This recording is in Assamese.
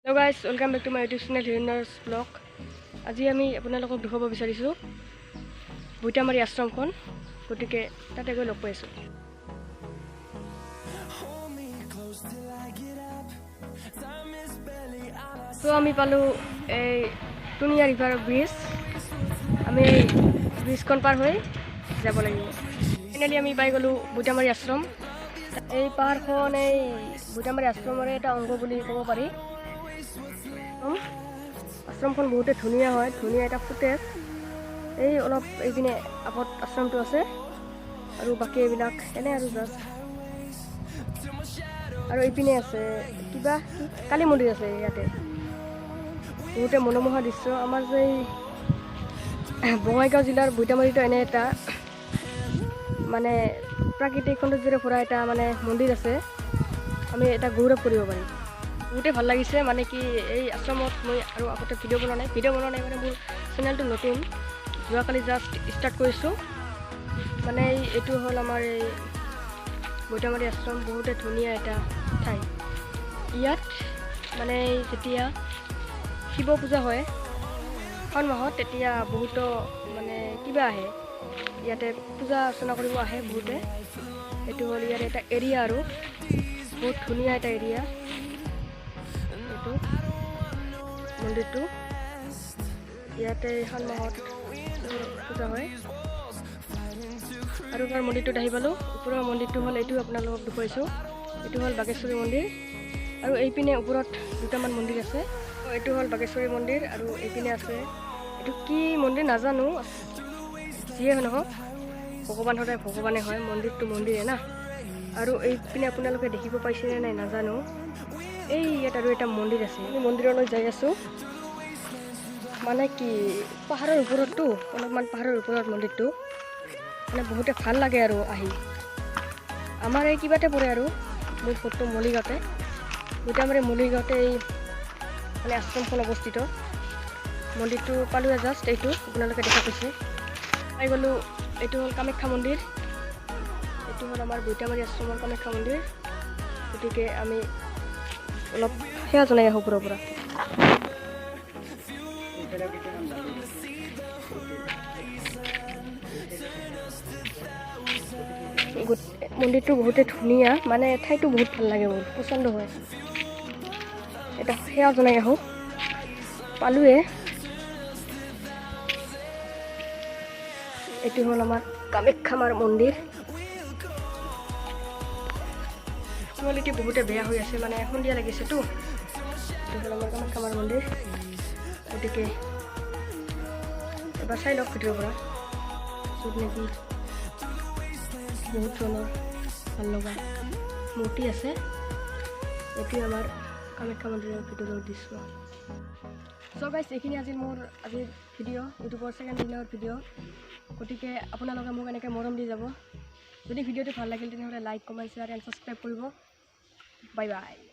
Hello guys, welcome back to my YouTube channel Hiren's Vlog. আজি আমি আপোনালোকক দেখাব বিচাৰিছো বুইটামাৰী আশ্ৰমখন গতিকে তাতে গৈ লগ পাইছো তো আমি পালো এই টুনিয়া ৰিভাৰ ব্ৰিজ আমি ব্ৰিজখন পাৰ হৈ যাব লাগিব ফাইনালি আমি পাই গলো বুইটামাৰী আশ্ৰম এই পাহাৰখন এই বুইটামাৰী আশ্ৰমৰে এটা অংগ বুলি ক'ব পাৰি আশ্ৰমখন বহুতে ধুনীয়া হয় ধুনীয়া এটা ফুটেজ এই অলপ এইপিনে আগত আশ্ৰমটো আছে আৰু বাকী এইবিলাক এনে আৰু জাষ্ট আৰু এইপিনে আছে কিবা কালী মন্দিৰ আছে ইয়াতে বহুতে মনোমোহা দৃশ্য আমাৰ যে বঙাইগাঁও জিলাৰ বুইটামাৰীতো এনে এটা মানে প্ৰাকৃতিক সৌন্দৰ্যৰে ভৰা এটা মানে মন্দিৰ আছে আমি এটা গৌৰৱ কৰিব পাৰিম বহুতে ভাল লাগিছে মানে কি এই আশ্ৰমত মই আৰু আগতে ভিডিঅ' বনোৱা নাই মানে মোৰ চেনেলটো নতুন যোৱাকালি জাষ্ট ষ্টাৰ্ট কৰিছোঁ মানে এইটো হ'ল আমাৰ এই বুইটামাৰী আশ্ৰম বহুতে ধুনীয়া এটা ঠাই ইয়াত মানে যেতিয়া শিৱ পূজা হয় শাওণ মাহত তেতিয়া বহুতো মানে কিবা আহে ইয়াতে পূজা অৰ্চনা কৰিব আহে বহুতে এইটো হ'ল ইয়াৰ এটা এৰিয়া আৰু বহুত ধুনীয়া এটা এৰিয়া মন্দিৰটো ইয়াতে শাওণ মাহত পূজা হয় আৰু তাৰ মন্দিৰটোত আহি পালোঁ ওপৰৰ মন্দিৰটো হ'ল এইটো আপোনালোকক দেখুৱাইছোঁ এইটো হ'ল বাগেশ্বৰী মন্দিৰ আৰু এইপিনে ওপৰত দুটামান মন্দিৰ আছে এইটো হ'ল বাগেশ্বৰী মন্দিৰ আৰু এইপিনে আছে এইটো কি মন্দিৰ নাজানো যিয়ে নহওক ভগৱান সদায় ভগৱানে হয় মন্দিৰটো মন্দিৰে না আৰু এইপিনে আপোনালোকে দেখিব পাইছেনে নাই নাজানো এই ইয়াত আৰু এটা মন্দিৰ আছে আমি মন্দিৰলৈ যাই আছোঁ মানে কি পাহাৰৰ ওপৰততো অলপমান পাহাৰৰ ওপৰত মন্দিৰটো মানে বহুতে ভাল লাগে আৰু আহি আমাৰ এই কিবাতে পৰে আৰু মোৰ ঘৰটো মলিগাঁৱতে বুইটামাৰী মলিগাঁৱতে এই মানে আশ্ৰমখন অৱস্থিত মন্দিৰটো পালোঁ জাষ্ট এইটো আপোনালোকে দেখা পাইছে পাই গ'লোঁ এইটো হ'ল কামাখ্যা মন্দিৰ এইটো হ'ল আমাৰ বুইটামাৰী আশ্ৰমৰ কামাখ্যা মন্দিৰ গতিকে আমি অলপ সেয়া জনাই আহোঁ ওপৰৰ পৰা মন্দিৰটো বহুতে ধুনীয়া মানে ঠাইটো বহুত ভাল লাগে মোৰ পচন্দ হয় এটা সেয়া জনাই আহোঁ পালোৱে এইটো হ'ল আমাৰ কামাখ্যা মাৰ মন্দিৰ কোৱালিটি বহুতে বেয়া হৈ আছে মানে সন্ধিয়া লাগিছেতো এইটো হ'ল আমাৰ কামাখ্যা মাৰ মন্দিৰ গতিকে এবাৰ চাই লওক ভিতৰৰ পৰা য'ত নেকি বহুত ধৰণৰ ভাল লগা মূৰ্তি আছে এইটোৱে আমাৰ কামাখ্যা মন্দিৰৰ ভিতৰৰ দৃশ্য চ' গাইছ এইখিনি আজিৰ ভিডিঅ' ইউটিউবৰ ছেকেণ্ড দিনৰ ভিডিঅ' গতিকে আপোনালোকে মোক এনেকৈ মৰম দি যাব যদি ভিডিঅ'টো ভাল লাগিল তেনেহ'লে like comment share and subscribe কৰিব বাই বাই